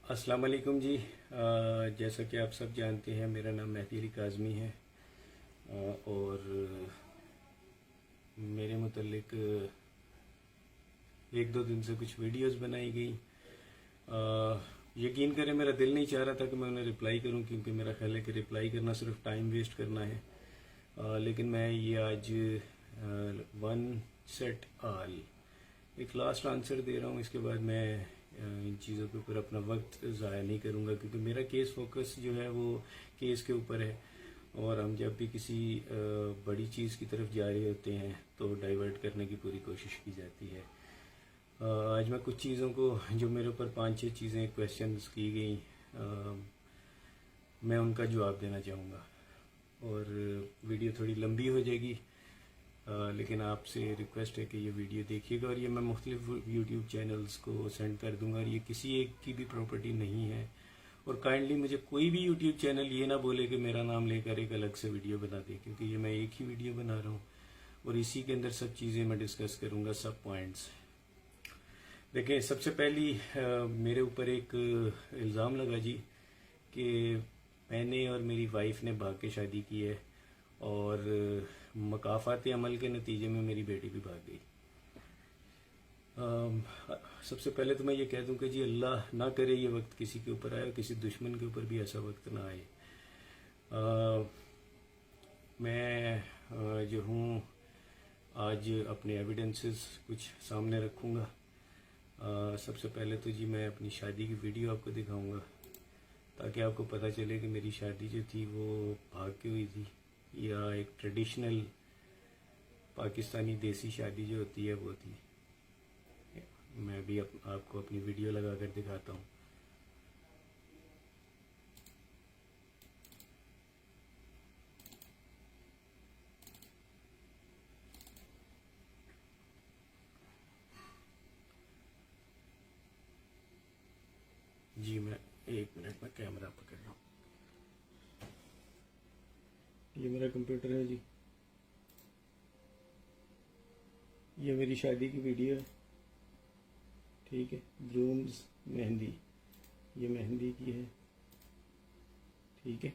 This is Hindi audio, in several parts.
अस्सलाम वालेकुम जी। जैसा कि आप सब जानते हैं, मेरा नाम मेहदी अली काज़मी है। और मेरे मुतल्लिक एक दो दिन से कुछ वीडियोस बनाई गई। यकीन करें, मेरा दिल नहीं चाह रहा था कि मैं उन्हें रिप्लाई करूं, क्योंकि मेरा ख्याल है कि रिप्लाई करना सिर्फ टाइम वेस्ट करना है। लेकिन मैं ये आज वन सेट आल एक लास्ट आंसर दे रहा हूँ। इसके बाद मैं इन चीज़ों के ऊपर अपना वक्त ज़ाया नहीं करूँगा, क्योंकि मेरा केस फोकस जो है वो केस के ऊपर है। और हम जब भी किसी बड़ी चीज़ की तरफ जा रहे होते हैं तो डाइवर्ट करने की पूरी कोशिश की जाती है। आज मैं कुछ चीज़ों को, जो मेरे ऊपर 5-6 चीज़ें क्वेश्चंस की गई, मैं उनका जवाब देना चाहूँगा। और वीडियो थोड़ी लंबी हो जाएगी, लेकिन आपसे रिक्वेस्ट है कि ये वीडियो देखिएगा। और ये मैं मुख्तलिफ यूट्यूब चैनल्स को सेंड कर दूंगा, और ये किसी एक की भी प्रॉपर्टी नहीं है। और काइंडली मुझे कोई भी यूट्यूब चैनल ये ना बोले कि मेरा नाम लेकर एक अलग से वीडियो बना दे, क्योंकि ये मैं एक ही वीडियो बना रहा हूँ और इसी के अंदर सब चीज़ें मैं डिस्कस करूँगा, सब पॉइंट्स। देखिए, सबसे पहली मेरे ऊपर एक इल्ज़ाम लगा जी कि मैंने और मेरी वाइफ ने भाग के शादी की है, और मकाफात अमल के नतीजे में मेरी बेटी भी भाग गई। सबसे पहले तो मैं ये कह दूं कि जी अल्लाह ना करे ये वक्त किसी के ऊपर आए, और किसी दुश्मन के ऊपर भी ऐसा वक्त ना आए। मैं जो हूँ आज अपने एविडेंसेस कुछ सामने रखूँगा। सबसे पहले तो जी मैं अपनी शादी की वीडियो आपको दिखाऊंगा, ताकि आपको पता चले कि मेरी शादी जो थी वो भाग के हुई थी या एक ट्रेडिशनल पाकिस्तानी देसी शादी जो होती है वो थी। मैं भी आपको अपनी वीडियो लगा कर दिखाता हूँ। जी मैं 1 मिनट में कैमरा पकड़ रहा हूँ। ये मेरा कंप्यूटर है जी, ये मेरी शादी की वीडियो है, ठीक है। ग्रूम्स मेहंदी, ये मेहंदी की है, ठीक है।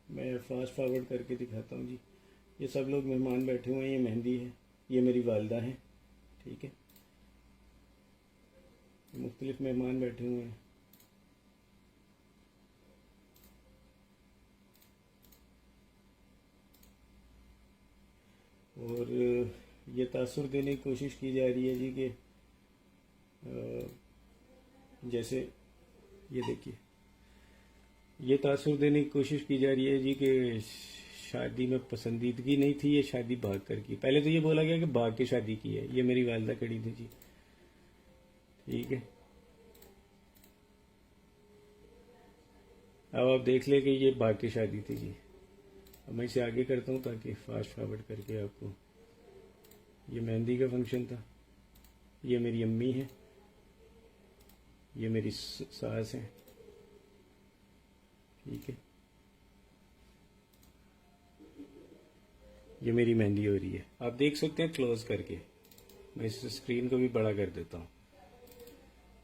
मैं फास्ट फॉरवर्ड करके दिखाता हूँ जी। ये सब लोग मेहमान बैठे हुए हैं, ये मेहंदी है, ये मेरी वालदा है, ठीक है। मुख्तलिफ मेहमान बैठे हुए हैं। और ये तासुर देने की कोशिश की जा रही है जी कि जैसे ये देखिए, ये तासुर देने की कोशिश की जा रही है जी कि शादी में पसंदीदगी नहीं थी, ये शादी भाग कर की। पहले तो ये बोला गया कि भाग के शादी की है। ये मेरी वालदा खड़ी थी जी, ठीक है। अब आप देख ले कि ये भाग के शादी थी जी। अब मैं इसे आगे करता हूँ ताकि फास्ट फॉरवर्ड करके आपको। ये मेहंदी का फंक्शन था, ये मेरी अम्मी है, ये मेरी सास है, ठीक है। ये मेरी मेहंदी हो रही है, आप देख सकते हैं क्लोज करके। मैं इस स्क्रीन को भी बड़ा कर देता हूँ।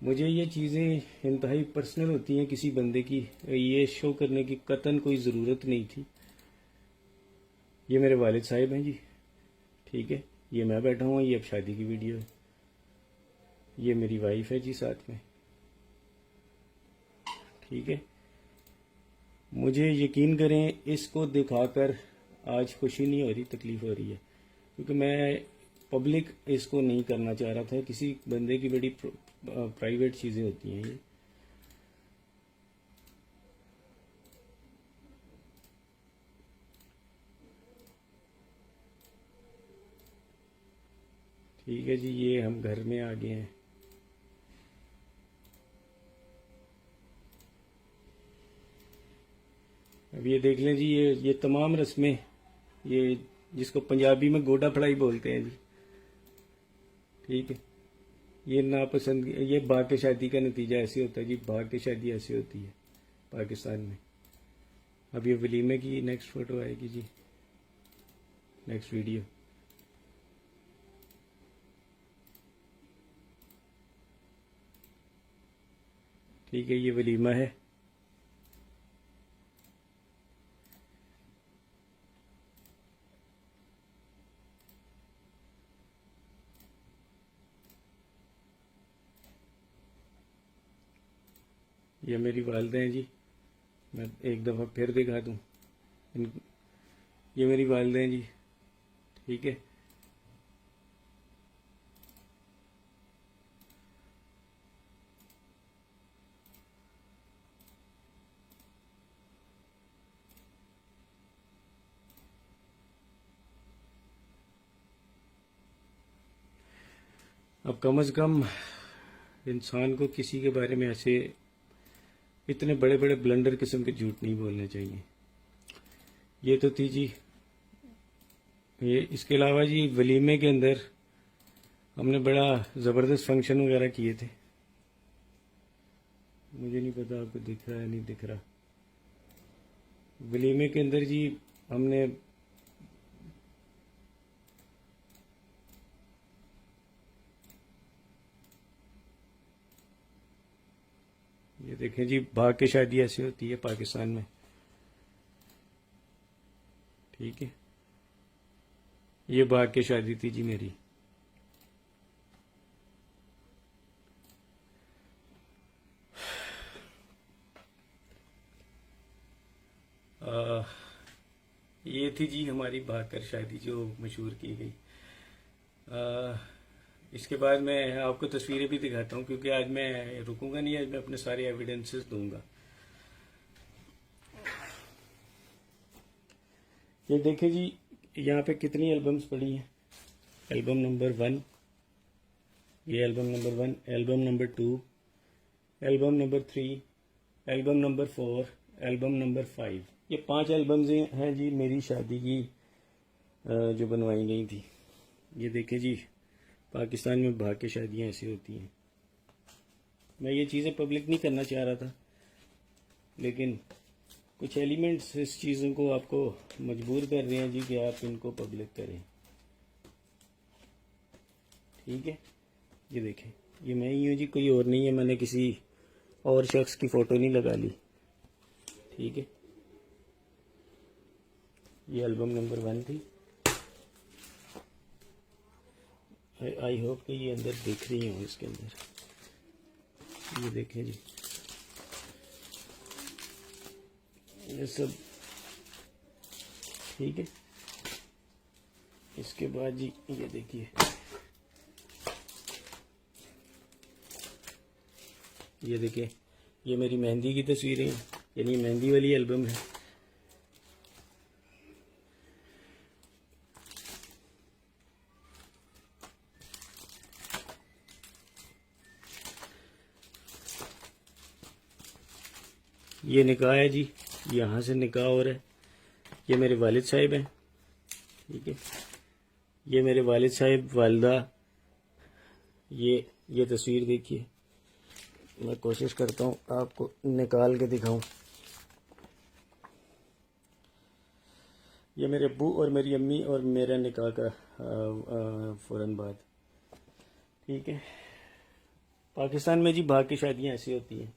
मुझे ये चीज़ें इंतहाई पर्सनल होती हैं किसी बंदे की, ये शो करने की कतन कोई ज़रूरत नहीं थी। ये मेरे वालिद साहिब हैं जी, ठीक है। ये मैं बैठा हूँ, ये अब शादी की वीडियो है। ये मेरी वाइफ है जी साथ में, ठीक है। मुझे यकीन करें, इसको दिखाकर आज खुशी नहीं हो रही, तकलीफ हो रही है, क्योंकि मैं पब्लिक इसको नहीं करना चाह रहा था। किसी बंदे की बड़ी प्राइवेट चीज़ें होती हैं ये। ठीक है जी, ये हम घर में आ गए हैं। अब ये देख लें जी, ये तमाम रस्में, ये जिसको पंजाबी में गोडा फड़ाई बोलते हैं जी, ठीक है। ये नापसंद, ये भाग के शादी का नतीजा ऐसे होता है जी। भाग के शादी ऐसे होती है पाकिस्तान में। अब ये वलीमे की नेक्स्ट फोटो आएगी जी, नेक्स्ट वीडियो। ठीक है, ये वलीमा है। ये मेरी वालदा हैं जी, मैं एक दफ़ा फिर दिखा दूँ। ये मेरी वालदा हैं जी, ठीक है। अब कम अज़ कम इंसान को किसी के बारे में ऐसे इतने बड़े बड़े ब्लंडर किस्म के झूठ नहीं बोलने चाहिए। ये तो थी जी ये। इसके अलावा जी वलीमे के अंदर हमने बड़ा ज़बरदस्त फंक्शन वगैरह किए थे। मुझे नहीं पता आपको दिख रहा है नहीं दिख रहा। वलीमे के अंदर जी हमने ये देखें जी, भाग के शादी ऐसी होती है पाकिस्तान में, ठीक है। ये भाग के शादी थी जी मेरी। ये थी जी हमारी भाग कर शादी जो मशहूर की गई। इसके बाद मैं आपको तस्वीरें भी दिखाता हूँ, क्योंकि आज मैं रुकूंगा नहीं, आज मैं अपने सारे एविडेंसेस दूंगा। ये देखें जी, यहाँ पे कितनी एल्बम्स पड़ी हैं। एल्बम नंबर 1, ये album number 1, album number 2, album number 3, album number 4, album number 5। ये 5 एल्बम्स हैं जी मेरी शादी की जो बनवाई गई थी। ये देखें जी, पाकिस्तान में भाग के शादियाँ ऐसी होती हैं। मैं ये चीज़ें पब्लिक नहीं करना चाह रहा था, लेकिन कुछ एलिमेंट्स इस चीज़ों को आपको मजबूर कर रहे हैं जी कि आप इनको पब्लिक करें, ठीक है। ये देखें, ये मैं ही हूँ जी, कोई और नहीं है। मैंने किसी और शख्स की फ़ोटो नहीं लगा ली, ठीक है। ये एल्बम नंबर 1 थी। आई होप कि ये अंदर दिख रही हूँ। इसके अंदर ये देखें जी, ये सब ठीक है। इसके बाद जी ये देखिए, ये देखिए, ये मेरी मेहंदी की तस्वीरें हैं, यानी मेहंदी वाली एल्बम है। ये निकाह है जी, यहाँ से निकाह हो रहा है। ये मेरे वालिद साहिब हैं, ठीक है। ये मेरे वालिद साहिब, वालदा। ये तस्वीर देखिए, मैं कोशिश करता हूँ आपको निकाल के दिखाऊं। ये मेरे अब्बू और मेरी अम्मी और मेरा निकाह का फ़ौरन बाद, ठीक है। पाकिस्तान में जी भाग की शादियाँ ऐसी होती हैं,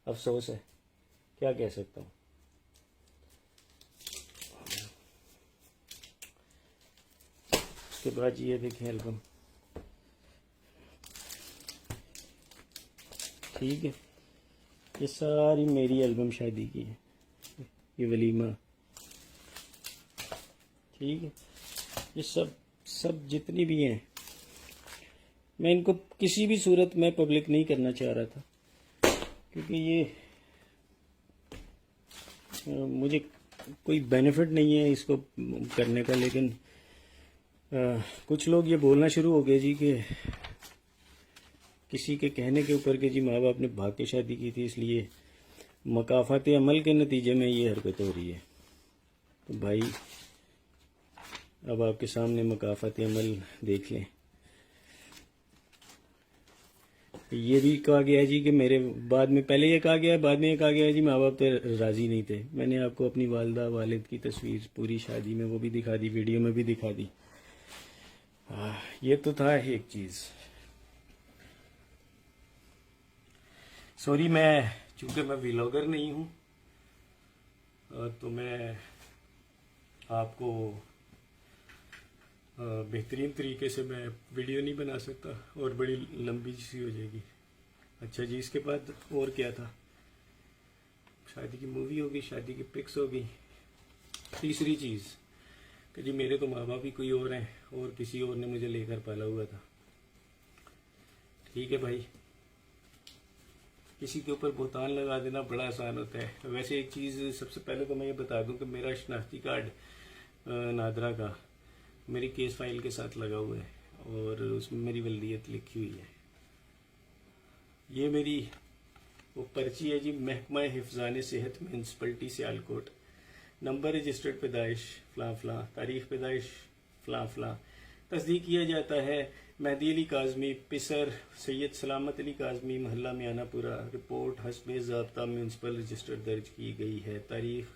अफसोस है, क्या कह सकता हूँ। उसके बाद ये देखें एल्बम, ठीक है। ये सारी मेरी एल्बम शादी की है। ये वलीमा, ठीक है। ये सब जितनी भी हैं, मैं इनको किसी भी सूरत में पब्लिक नहीं करना चाह रहा था, क्योंकि ये मुझे कोई बेनिफिट नहीं है इसको करने का। लेकिन कुछ लोग ये बोलना शुरू हो गए जी कि किसी के कहने के ऊपर कि जी माँ बाप ने भाग के शादी की थी, इसलिए मकाफात अमल के नतीजे में ये हरकत हो रही है। तो भाई, अब आपके सामने मकाफात अमल देख लें। ये भी कहा गया है जी कि मेरे बाद में, पहले ये कहा गया है, बाद में ये कहा गया है जी माँ बाप तो राज़ी नहीं थे। मैंने आपको अपनी वालदा वालिद की तस्वीर पूरी शादी में वो भी दिखा दी, वीडियो में भी दिखा दी। ये तो था एक चीज़। सॉरी, चूंकि मैं व्लॉगर नहीं हूँ तो मैं आपको बेहतरीन तरीके से मैं वीडियो नहीं बना सकता और बड़ी लंबी सी हो जाएगी। अच्छा जी, इसके बाद और क्या था? शादी की मूवी होगी, शादी की पिक्स होगी। तीसरी चीज़ कि जी मेरे तो माँ बाप ही कोई और हैं और किसी और ने मुझे लेकर पाला हुआ था। ठीक है भाई, किसी के ऊपर बोतान लगा देना बड़ा आसान होता है। वैसे एक चीज़ सबसे पहले तो मैं ये बता दूं कि मेरा शनाख्ती कार्ड नादरा का मेरी केस फाइल के साथ लगा हुआ है और उसमें मेरी वल्दियत लिखी हुई है। ये मेरी वो पर्ची है जी, महकमा हिफ्ज़ान सेहत म्यूनसिपलिटी सियालकोट, नंबर रजिस्टर्ड पैदाइश फ़लाँ फ़लाँ, तारीख़ पैदाइश फ़लाँ फ़लाँ, तस्दीक किया जाता है मेहदी अली काज़मी, पिसर सैयद सलामत अली काज़मी, महल्ला मियानापुरा। रिपोर्ट हस्बे ज़ाब्ता म्यूनसिपल रजिस्टर दर्ज की गई है। तारीख़,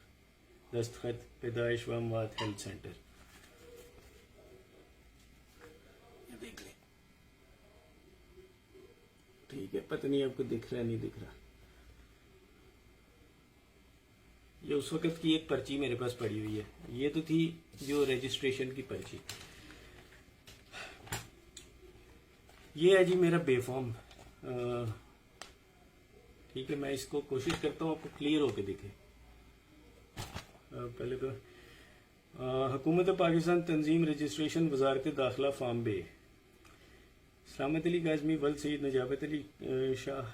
दस्तखत, पैदाइश व अमवात हेल्थ सेंटर। ये देख लें, ठीक है। पता नहीं आपको दिख रहा है नहीं दिख रहा। ये उस वक्त की एक पर्ची मेरे पास पड़ी हुई है। ये तो थी जो रजिस्ट्रेशन की पर्ची। ये है जी मेरा बेफॉर्म। ठीक है, मैं इसको कोशिश करता हूँ आपको क्लियर होके दिखे। पहले तो हुकूमत पाकिस्तान तंजीम रजिस्ट्रेशन वजारत दाखिला फॉर्म बे, सलामत अली काज़मी, वल्द सईद नजाबत अली शाह,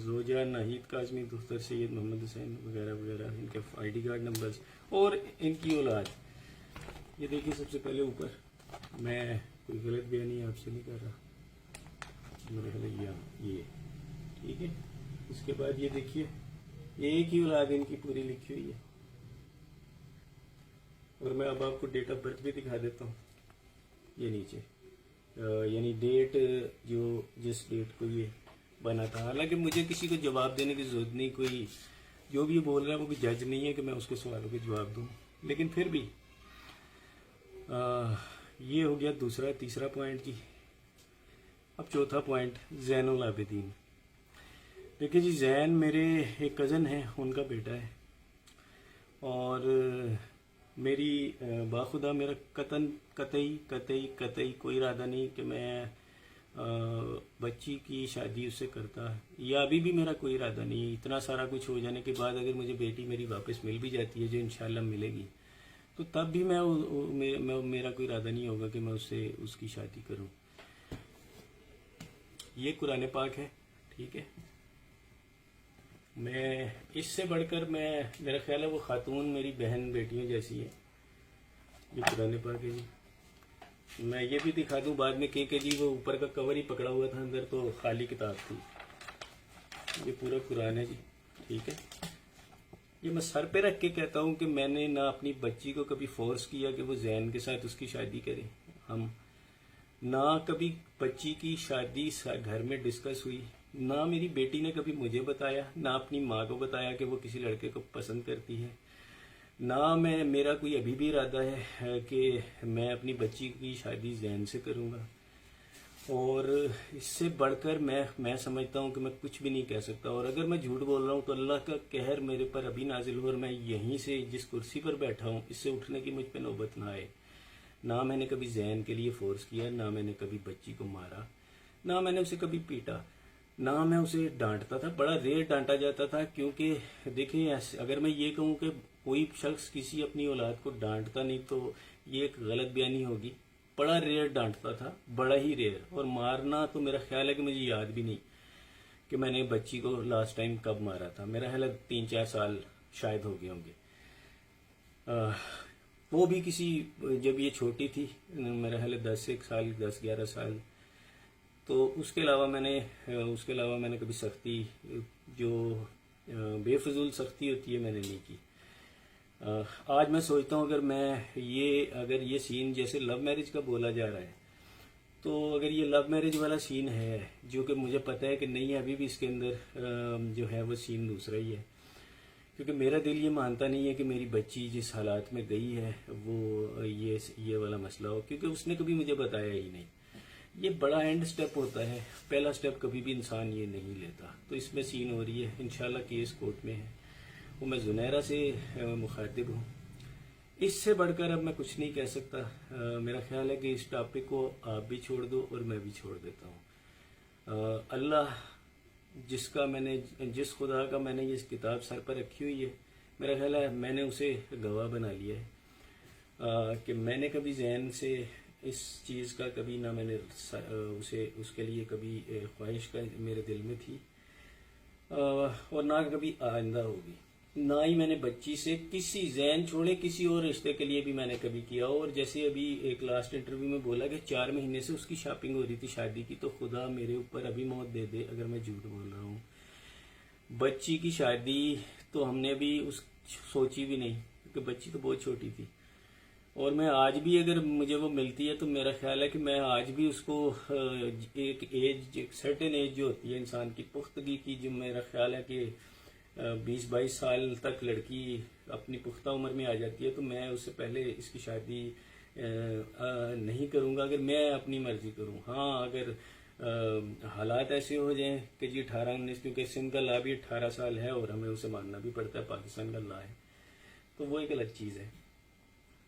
जोजा नाहिद काज़मी, दुख्तर सैयद मोहम्मद हुसैन वगैरह वगैरह, इनके ID कार्ड नंबर्स और इनकी औलाद। ये देखिए सबसे पहले ऊपर, मैं कोई गलत बयानी आपसे नहीं कर रहा, मेरे ख्याल ये ठीक है। इसके बाद ये देखिए, एक ही औलाद इनकी पूरी लिखी हुई है और मैं अब आपको डेट ऑफ बर्थ भी दिखा देता हूँ। ये नीचे यानी डेट जो जिस डेट को ये बना था। हालांकि मुझे किसी को जवाब देने की जरूरत नहीं, कोई जो भी बोल रहा है वो भी जज नहीं है कि मैं उसके सवालों के जवाब दूं, लेकिन फिर भी ये हो गया दूसरा। तीसरा पॉइंट जी, अब चौथा पॉइंट, ज़ैनुल आबिदीन। देखिए जी, जैन मेरे एक कज़न है, उनका बेटा है और मेरी बाखुदा मेरा कतई कोई इरादा नहीं कि मैं बच्ची की शादी उससे करता, या अभी भी मेरा कोई इरादा नहीं है। इतना सारा कुछ हो जाने के बाद अगर मुझे बेटी मेरी वापस मिल भी जाती है, जो इंशाल्लाह मिलेगी, तो तब भी मेरा कोई इरादा नहीं होगा कि मैं उससे उसकी शादी करूं। ये कुरान पाक है, ठीक है। मैं इससे बढ़कर मेरा ख्याल है वो खातून मेरी बहन बेटियों जैसी है। ये कुरान पाक है जी। मैं ये भी दिखा दूं बाद में कि जी वो ऊपर का कवर ही पकड़ा हुआ था, अंदर तो खाली किताब थी। ये पूरा कुरान है जी, ठीक है। ये मैं सर पे रख के कहता हूँ कि मैंने ना अपनी बच्ची को कभी फोर्स किया कि वो जैन के साथ उसकी शादी करे। हम ना कभी बच्ची की शादी घर में डिस्कस हुई, ना मेरी बेटी ने कभी मुझे बताया, ना अपनी माँ को बताया कि वो किसी लड़के को पसंद करती है, ना मेरा कोई अभी भी इरादा है कि मैं अपनी बच्ची की शादी जैन से करूँगा। और इससे बढ़कर मैं समझता हूँ कि मैं कुछ भी नहीं कह सकता। और अगर मैं झूठ बोल रहा हूँ तो अल्लाह का कहर मेरे पर अभी नाजिल हो और मैं यहीं से जिस कुर्सी पर बैठा हूँ इससे उठने की मुझ पर नौबत ना आए। ना मैंने कभी जैन के लिए फोर्स किया, ना मैंने कभी बच्ची को मारा, ना मैंने उसे कभी पीटा, ना मैं उसे डांटता था। बड़ा रेयर डांटा जाता था, क्योंकि देखिए अगर मैं ये कहूँ कि कोई शख्स किसी अपनी औलाद को डांटता नहीं तो ये एक गलत बयानी होगी। बड़ा रेयर डांटता था, बड़ा ही रेयर। और मारना तो मेरा ख्याल है कि मुझे याद भी नहीं कि मैंने बच्ची को लास्ट टाइम कब मारा था। मेरा ख्याल है 3-4 साल शायद हो गए होंगे। वो भी किसी, जब ये छोटी थी, मेरा ख्याल है 10-11 साल। तो उसके अलावा मैंने कभी सख्ती, जो बेफजूल सख्ती होती है, मैंने नहीं की। आज मैं सोचता हूँ अगर ये सीन जैसे लव मैरिज का बोला जा रहा है, तो अगर ये लव मैरिज वाला सीन है, जो कि मुझे पता है कि नहीं है, अभी भी इसके अंदर जो है वो सीन दूसरा ही है। क्योंकि मेरा दिल ये मानता नहीं है कि मेरी बच्ची जिस हालात में गई है वो ये वाला मसला हो, क्योंकि उसने कभी मुझे बताया ही नहीं। ये बड़ा एंड स्टेप होता है, पहला स्टेप कभी भी इंसान ये नहीं लेता। तो इसमें सीन हो रही है, इंशाल्लाह केस कोर्ट में है, वो मैं जुनैरा से मुखातिब हूँ। इससे बढ़कर अब मैं कुछ नहीं कह सकता। मेरा ख्याल है कि इस टॉपिक को आप भी छोड़ दो और मैं भी छोड़ देता हूँ। अल्लाह जिस खुदा का मैंने ये किताब सर पर रखी हुई है, मेरा ख्याल है मैंने उसे गवाह बना लिया है कि मैंने कभी जहन से इस चीज़ का कभी ना मैंने उसके लिए कभी ख्वाहिश का मेरे दिल में थी और ना कभी आइंदा होगी। ना ही मैंने बच्ची से किसी जहन छोड़े किसी और रिश्ते के लिए भी मैंने कभी किया। और जैसे अभी एक लास्ट इंटरव्यू में बोला कि 4 महीने से उसकी शॉपिंग हो रही थी शादी की, तो खुदा मेरे ऊपर अभी मौत दे दे अगर मैं झूठ बोल रहा हूँ। बच्ची की शादी तो हमने भी सोची भी नहीं, क्योंकि बच्ची तो बहुत छोटी थी। और मैं आज भी अगर मुझे वो मिलती है तो मेरा ख्याल है कि मैं आज भी उसको एक सर्टेन एज जो होती है इंसान की पुख्तगी की, जो मेरा ख्याल है कि 20-22 साल तक लड़की अपनी पुख्ता उम्र में आ जाती है, तो मैं उससे पहले इसकी शादी नहीं करूँगा अगर मैं अपनी मर्जी करूँ। हाँ, अगर हालात ऐसे हो जाएं कि जी 18-19, क्योंकि सिंध का ला भी 18 साल है और हमें उसे मानना भी पड़ता है, पाकिस्तान का ला है, तो वो एक अलग चीज़ है।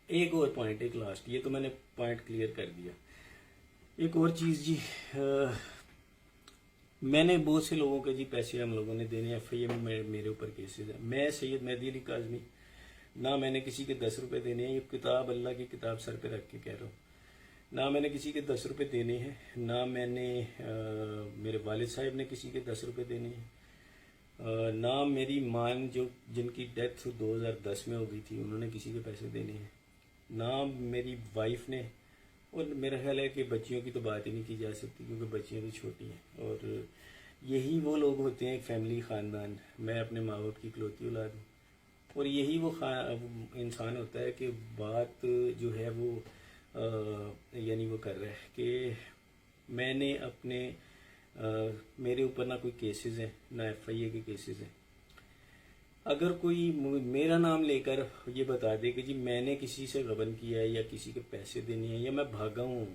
एक और पॉइंट, एक लास्ट, ये तो मैंने पॉइंट क्लियर कर दिया। एक और चीज़ जी, मैंने बहुत से लोगों के जी पैसे हम लोगों ने देने, FIA में मेरे ऊपर केसेस है। मैं सैयद मेहदी अली काज़मी, ना मैंने किसी के 10 रुपये देने हैं, ये किताब अल्लाह की किताब सर पे रख के कह रहा हूँ। ना मैंने किसी के 10 रुपये देने हैं, ना मैंने मेरे वालिद साहब ने किसी के 10 रुपये देने हैं, ना मेरी माँ जिनकी डेथ 2010 में हो गई थी उन्होंने किसी के पैसे देने हैं, ना मेरी वाइफ ने। और मेरा ख्याल है कि बच्चियों की तो बात ही नहीं की जा सकती, क्योंकि बच्चियाँ भी छोटी हैं। और यही वो लोग होते हैं, एक फैमिली, ख़ानदान। मैं अपने माँ बाप की इकलौती औलाद हूँ, और यही वो इंसान होता है कि बात जो है वो यानी वो कर रहा है कि मैंने अपने मेरे ऊपर ना कोई केसेस हैं, ना FIA के केसेस हैं। अगर कोई मेरा नाम लेकर ये बता दे कि जी मैंने किसी से गबन किया है या किसी के पैसे देने हैं या मैं भागा हूँ,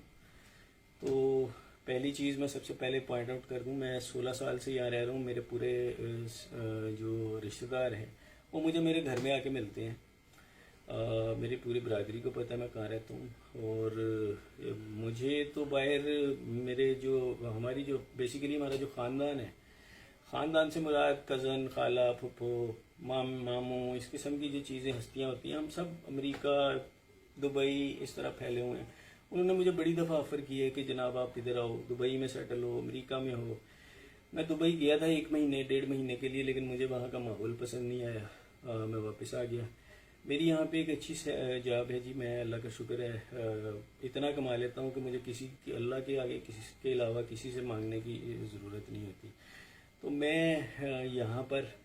तो पहली चीज़ मैं सबसे पहले पॉइंट आउट कर दूँ, मैं 16 साल से यहाँ रह रहा हूँ। मेरे पूरे जो रिश्तेदार हैं वो मुझे मेरे घर में आके मिलते हैं। मेरी पूरी बरादरी को पता है मैं कहाँ रहता हूँ। और मुझे तो बाहर मेरे हमारी जो बेसिकली हमारा जो ख़ानदान है, ख़ानदान से मुराद कज़न, खाला, फुफो, मामू, इस किस्म की जो चीज़ें हस्तियाँ होती हैं, हम सब अमेरिका, दुबई इस तरह फैले हुए हैं। उन्होंने मुझे बड़ी दफ़ा ऑफ़र किया है कि जनाब आप इधर आओ, दुबई में सेटल हो, अमेरिका में हो। मैं दुबई गया था 1 महीने 1.5 महीने के लिए, लेकिन मुझे वहाँ का माहौल पसंद नहीं आया, मैं वापस आ गया। मेरी यहाँ पे एक अच्छी जॉब है जी, मैं अल्लाह का शुक्र है इतना कमा लेता हूँ कि मुझे अल्लाह के आगे किसी के अलावा किसी से मांगने की ज़रूरत नहीं होती। तो मैं यहाँ पर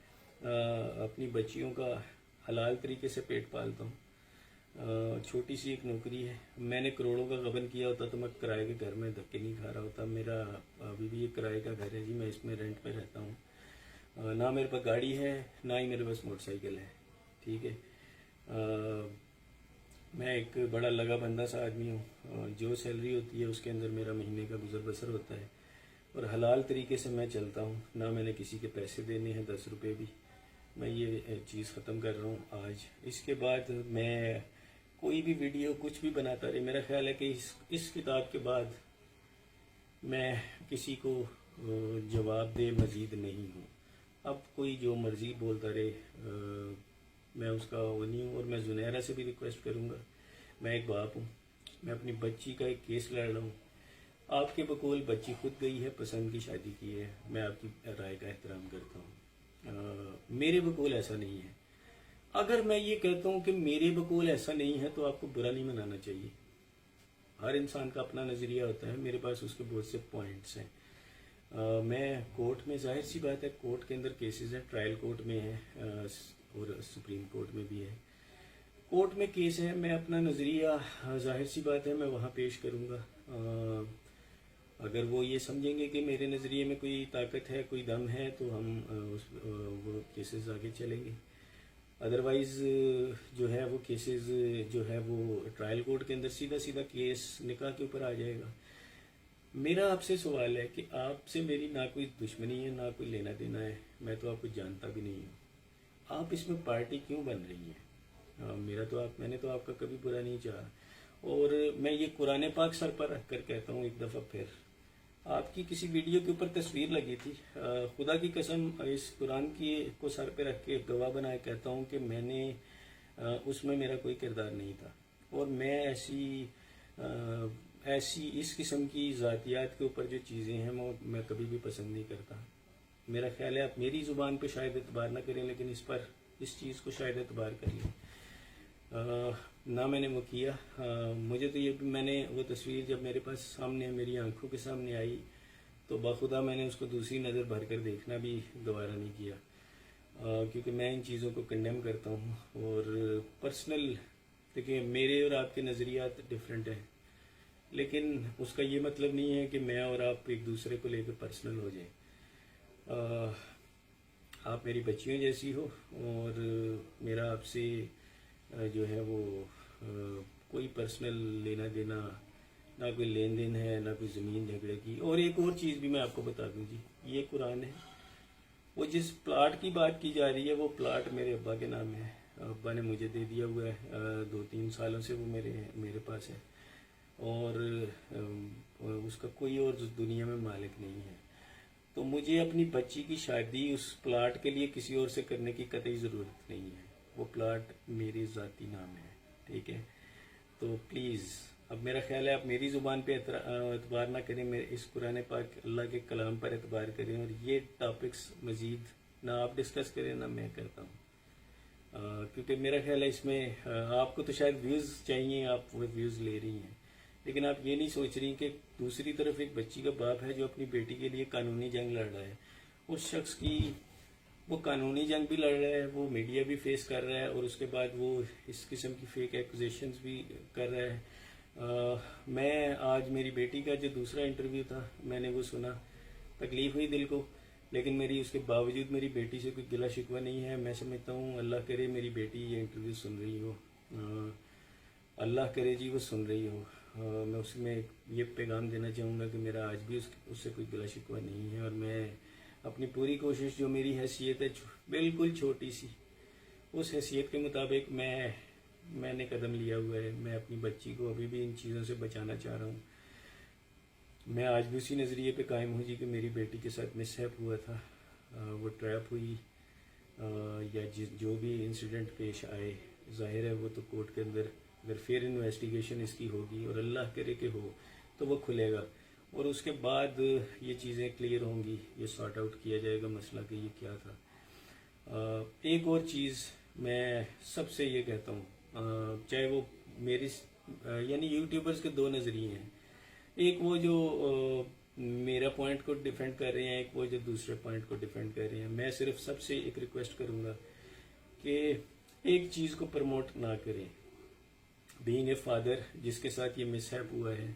अपनी बच्चियों का हलाल तरीके से पेट पालता हूँ। छोटी सी एक नौकरी है। मैंने करोड़ों का गबन किया होता तो मैं किराए के घर में धक्के नहीं खा रहा होता। मेरा अभी भी एक किराए का घर है जी, मैं इसमें रेंट पे रहता हूँ। ना मेरे पास गाड़ी है, ना ही मेरे पास मोटरसाइकिल है, ठीक है। मैं एक बड़ा लगा बंदा सा आदमी हूँ। जो सैलरी होती है उसके अंदर मेरा महीने का गुजर बसर होता है, और हलाल तरीके से मैं चलता हूँ। ना मैंने किसी के पैसे देने हैं 10 रुपये भी। मैं ये चीज़ ख़त्म कर रहा हूँ आज। इसके बाद मैं कोई भी वीडियो कुछ भी बनाता रहे, मेरा ख्याल है कि इस किताब के बाद मैं किसी को जवाब दे मज़ीद नहीं हूँ। अब कोई जो मर्ज़ी बोलता रहे, मैं उसका वो नहीं हूँ। और मैं जुनैरा से भी रिक्वेस्ट करूँगा, मैं एक बाप हूँ, मैं अपनी बच्ची का एक केस लड़ रहा हूँ। आपके बकौल बच्ची खुद गई है, पसंद की शादी की है, मैं आपकी राय का एहतराम करता हूँ। मेरे बकौल ऐसा नहीं है। अगर मैं ये कहता हूँ कि मेरे बकौल ऐसा नहीं है तो आपको बुरा नहीं मनाना चाहिए। हर इंसान का अपना नज़रिया होता है, मेरे पास उसके बहुत से पॉइंट्स हैं। मैं कोर्ट में, जाहिर सी बात है, कोर्ट के अंदर केसेस हैं, ट्रायल कोर्ट में है और सुप्रीम कोर्ट में भी है। कोर्ट में केस है, मैं अपना नज़रिया, जाहिर सी बात है, मैं वहाँ पेश करूँगा। अगर वो ये समझेंगे कि मेरे नज़रिए में कोई ताकत है, कोई दम है, तो हम वो केसेस आगे चलेंगे। अदरवाइज़ जो है वो केसेस जो है वो ट्रायल कोर्ट के अंदर सीधा सीधा केस निकाह के ऊपर आ जाएगा। मेरा आपसे सवाल है कि आपसे मेरी ना कोई दुश्मनी है ना कोई लेना देना है, मैं तो आपको जानता भी नहीं हूँ। आप इसमें पार्टी क्यों बन रही है? मैंने तो आपका कभी बुरा नहीं चाहा। और मैं ये कुरान पाक सर पर रख कर कहता हूँ एक दफ़ा फिर, आपकी किसी वीडियो के ऊपर तस्वीर लगी थी, खुदा की कसम इस कुरान की को सर पे रख के गवाह बनाए कहता हूँ कि मैंने उसमें मेरा कोई किरदार नहीं था। और मैं ऐसी इस किस्म की ज़ातियात के ऊपर जो चीज़ें हैं वो मैं कभी भी पसंद नहीं करता। मेरा ख्याल है आप मेरी ज़ुबान पे शायद एतबार ना करें, लेकिन इस चीज़ को शायद एतबार कर लें। ना मैंने वो किया। मुझे तो ये मैंने वो तस्वीर जब मेरे पास सामने मेरी आंखों के सामने आई तो बाखुदा मैंने उसको दूसरी नज़र भर कर देखना भी गवारा नहीं किया, क्योंकि मैं इन चीज़ों को कंडेम करता हूँ। और पर्सनल देखिए, मेरे और आपके नज़रियात डिफरेंट हैं, लेकिन उसका ये मतलब नहीं है कि मैं और आप एक दूसरे को लेकर पर्सनल हो जाए। आप मेरी बच्चियों जैसी हो और मेरा आपसे जो है वो कोई पर्सनल लेना देना, ना कोई लेन देन है, ना कोई ज़मीन झगड़े की। और एक और चीज़ भी मैं आपको बता दूं जी, ये कुरान है, वो जिस प्लाट की बात की जा रही है वो प्लाट मेरे अब्बा के नाम है। अब्बा ने मुझे दे दिया हुआ है, 2-3 सालों से वो मेरे पास है। और उसका कोई और दुनिया में मालिक नहीं है। तो मुझे अपनी बच्ची की शादी उस प्लाट के लिए किसी और से करने की कतई ज़रूरत नहीं है। वो प्लाट मेरे ज़ाती नाम है, ठीक है? तो प्लीज़, अब मेरा ख्याल है आप मेरी ज़ुबान पे एतबार ना करें, मेरे इस कुरान पाक अल्लाह के कलाम पर एतबार करें। और ये टॉपिक्स मज़ीद ना आप डिस्कस करें ना मैं करता हूँ, क्योंकि मेरा ख्याल है इसमें आपको तो शायद व्यूज़ चाहिए, आप वो व्यूज़ ले रही हैं, लेकिन आप ये नहीं सोच रही कि दूसरी तरफ एक बच्ची का बाप है जो अपनी बेटी के लिए कानूनी जंग लड़ रहा है। उस शख्स की वो कानूनी जंग भी लड़ रहा है, वो मीडिया भी फेस कर रहा है, और उसके बाद वो इस किस्म की फेक एक्यूजेशंस भी कर रहा है। मैं आज मेरी बेटी का जो दूसरा इंटरव्यू था मैंने वो सुना, तकलीफ हुई दिल को, लेकिन मेरी उसके बावजूद मेरी बेटी से कोई गिला शिकवा नहीं है। मैं समझता हूँ अल्लाह करे मेरी बेटी ये इंटरव्यू सुन रही हो, अल्लाह करे जी वो सुन रही हो। मैं उसमें ये पैगाम देना चाहूँगा कि मेरा आज भी उससे कोई गिला शिकवा नहीं है, और मैं अपनी पूरी कोशिश, जो मेरी हैसियत है बिल्कुल छोटी सी, उस हैसियत के मुताबिक मैंने कदम लिया हुआ है। मैं अपनी बच्ची को अभी भी इन चीज़ों से बचाना चाह रहा हूँ। मैं आज भी उसी नज़रिए पे कायम हूँ जी कि मेरी बेटी के साथ मिसहैप हुआ था, वो ट्रैप हुई, या जो भी इंसिडेंट पेश आए, जाहिर है वो तो कोर्ट के अंदर अगर फिर इन्वेस्टिगेशन इसकी होगी, और अल्लाह करे कि हो तो वो खुलेगा, और उसके बाद ये चीज़ें क्लियर होंगी, ये सॉर्ट आउट किया जाएगा मसला कि ये क्या था। एक और चीज़ मैं सबसे ये कहता हूँ, चाहे वो मेरी यानी यूट्यूबर्स के दो नज़रिए हैं, एक वो जो मेरा पॉइंट को डिफेंड कर रहे हैं, एक वो जो दूसरे पॉइंट को डिफेंड कर रहे हैं। मैं सिर्फ सबसे एक रिक्वेस्ट करूँगा कि एक चीज़ को प्रमोट ना करें। बीइंग ए फादर जिसके साथ ये मिसहैप हुआ है,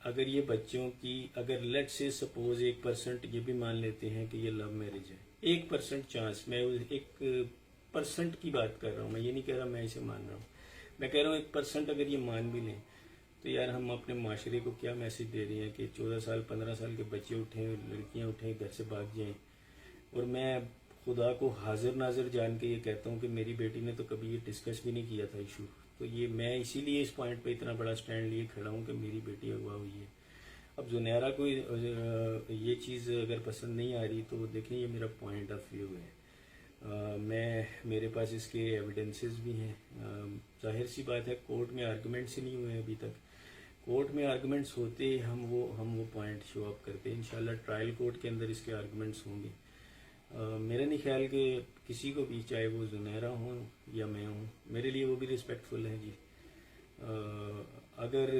अगर ये बच्चों की, अगर लेट से सपोज 1% ये भी मान लेते हैं कि ये लव मैरिज है, 1% चांस, मैं 1% की बात कर रहा हूँ, मैं ये नहीं कह रहा मैं इसे मान रहा हूँ, मैं कह रहा हूँ 1% अगर ये मान भी लें तो यार हम अपने माशरे को क्या मैसेज दे रहे हैं कि 14 साल 15 साल के बच्चे उठें, लड़कियाँ उठें, घर से भाग जाएं। और मैं खुदा को हाजिर नाजिर जान के ये कहता हूँ कि मेरी बेटी ने तो कभी ये डिस्कस भी नहीं किया था इशू। तो ये मैं इसीलिए इस पॉइंट पे इतना बड़ा स्टैंड लिए खड़ा हूँ कि मेरी बेटी अगवा हुई है। अब जुनैरा को ये चीज़ अगर पसंद नहीं आ रही तो देखें, ये मेरा पॉइंट ऑफ व्यू है। मेरे पास इसके एविडेंसेस भी हैं। जाहिर सी बात है कोर्ट में आर्गूमेंट्स ही नहीं हुए अभी तक। कोर्ट में आर्गूमेंट्स होते हम वो पॉइंट शो अप करते। इंशाल्लाह ट्रायल कोर्ट के अंदर इसके आर्गूमेंट्स होंगे। मेरा नहीं ख्याल कि किसी को भी, चाहे वो जुनैरा हो या मैं हूँ, मेरे लिए वो भी रिस्पेक्टफुल है जी। अगर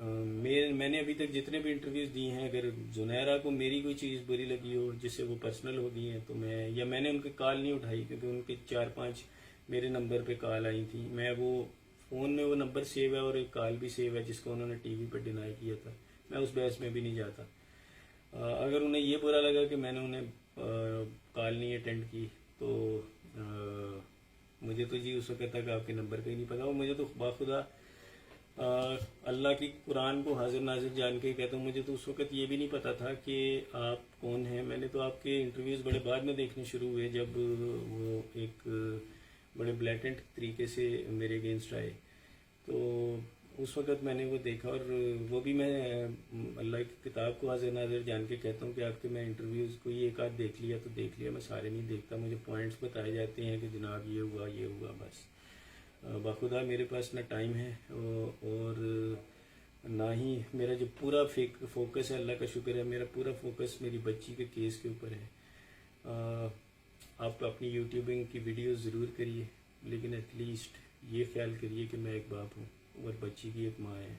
मैंने अभी तक जितने भी इंटरव्यूज़ दिए हैं, अगर जुनैरा को मेरी कोई चीज़ बुरी लगी हो जिससे वो पर्सनल हो गई हैं तो मैंने उनकी कॉल नहीं उठाई, क्योंकि उनके 4-5 मेरे नंबर पे कॉल आई थी। मैं वो फ़ोन में वो नंबर सेव है और एक कॉल भी सेव है जिसको उन्होंने टीवी पर डिनाई किया था। मैं उस बहस में भी नहीं जाता। अगर उन्हें ये बुरा लगा कि मैंने उन्हें कॉल नहीं अटेंड की तो मुझे तो जी उस वक्त तक आपके नंबर का ही नहीं पता। और मुझे तो बाखुदा अल्लाह की कुरान को हाजिर नाजिर जान के ही कहता हूँ। मुझे तो उस वक्त ये भी नहीं पता था कि आप कौन हैं। मैंने तो आपके इंटरव्यूज़ बड़े बाद में देखने शुरू हुए, जब वो एक बड़े ब्लैटेंट तरीके से मेरे अगेंस्ट आए, तो उस वक़्त मैंने वो देखा। और वो भी मैं अल्लाह की किताब को हाजिर नाजिर जान के कहता हूँ कि आपके मैं इंटरव्यूज़ कोई एक आध देख लिया तो देख लिया, मैं सारे नहीं देखता। मुझे पॉइंट्स बताए जाते हैं कि जनाब ये हुआ, बस। बाखुदा मेरे पास ना टाइम है और ना ही मेरा जो पूरा फोकस है, अल्लाह का शुक्र है, मेरा पूरा फोकस मेरी बच्ची के केस के ऊपर है। आप अपनी यूट्यूबिंग की वीडियो ज़रूर करिए, लेकिन एटलीस्ट ये ख्याल करिए कि मैं एक बाप हूँ और बच्ची की एक माँ है।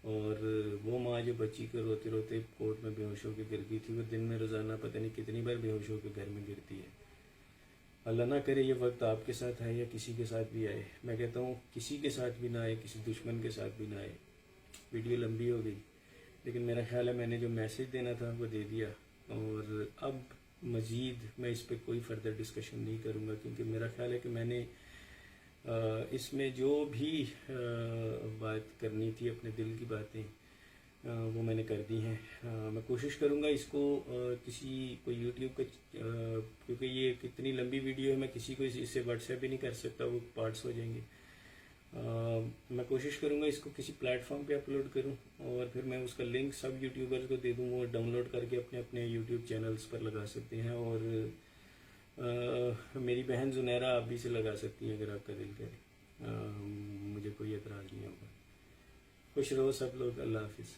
और वो माँ जो बच्ची को रोते रोते कोर्ट में बेहोश होकर गिर गई थी, वो दिन में रोज़ाना पता नहीं कितनी बार बेहोश होकर घर में गिरती है। अल्लाह ना करे ये वक्त आपके साथ आए या किसी के साथ भी आए। मैं कहता हूँ किसी के साथ भी ना आए, किसी दुश्मन के साथ भी ना आए। वीडियो लंबी हो गई, लेकिन मेरा ख्याल है मैंने जो मैसेज देना था वो दे दिया। और अब मज़ीद मैं इस पर कोई फर्दर डिस्कशन नहीं करूँगा, क्योंकि मेरा ख्याल है कि मैंने इसमें जो भी बात करनी थी, अपने दिल की बातें, वो मैंने कर दी हैं। मैं कोशिश करूँगा इसको किसी को यूट्यूब का, क्योंकि ये कितनी लंबी वीडियो है, मैं किसी को इससे व्हाट्सएप भी नहीं कर सकता, वो पार्ट्स हो जाएंगे। मैं कोशिश करूँगा इसको किसी प्लेटफॉर्म पे अपलोड करूँ और फिर मैं उसका लिंक सब यूट्यूबर्स को दे दूँ, वो डाउनलोड करके अपने अपने यूट्यूब चैनल्स पर लगा सकते हैं। और मेरी बहन जुनैरा आप भी से लगा सकती हैं अगर आपका दिल करे। मुझे कोई एतराज़ नहीं होगा। खुश रहो सब लोग। अल्लाह हाफिज़।